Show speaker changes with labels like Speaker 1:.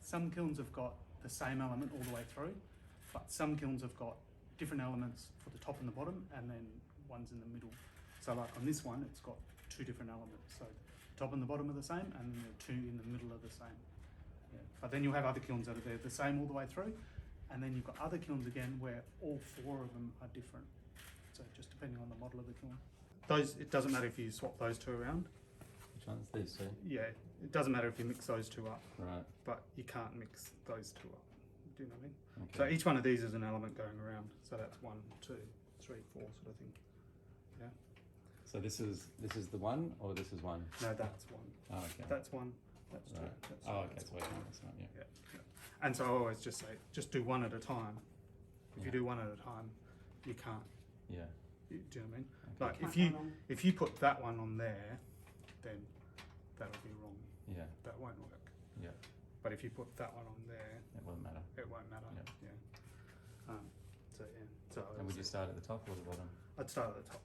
Speaker 1: some kilns have got the same element all the way through, but some kilns have got different elements for the top and the bottom, and then ones in the middle. So like on this one, it's got two different elements. So the top and the bottom are the same, and then the two in the middle are the same. Yeah. But then you'll have other kilns that are the same all the way through, and then you've got other kilns again where all four of them are different. So just depending on the model of the kiln. Those, it doesn't matter if you swap those two around.
Speaker 2: Which one's these two?
Speaker 1: Yeah, it doesn't matter if you mix those two up.
Speaker 2: Right.
Speaker 1: But you can't mix those two up. Do you know what I mean?
Speaker 2: Okay.
Speaker 1: So each one of these is an element going around. So that's 1, 2, 3, 4 sort of thing. Yeah.
Speaker 2: So this is the one, or this is one?
Speaker 1: No, that's one.
Speaker 2: Oh, okay.
Speaker 1: That's one. That's two.
Speaker 2: Right.
Speaker 1: That's
Speaker 2: Oh,
Speaker 1: two,
Speaker 2: okay.
Speaker 1: that's
Speaker 2: So wait, no, that's not. Yeah.
Speaker 1: yeah, yeah. And so I always just say, just do one at a time. If you do one at a time, you can't.
Speaker 2: Yeah.
Speaker 1: Do you know what I mean?
Speaker 2: Okay.
Speaker 1: Like if you put that one on there, then that'll be wrong.
Speaker 2: Yeah.
Speaker 1: That won't work.
Speaker 2: Yeah.
Speaker 1: But if you put that one on there,
Speaker 2: It won't matter.
Speaker 1: it won't matter.
Speaker 2: Yeah.
Speaker 1: Yeah. So yeah. So
Speaker 2: And would you start at the top or the bottom?
Speaker 1: I'd start at the top.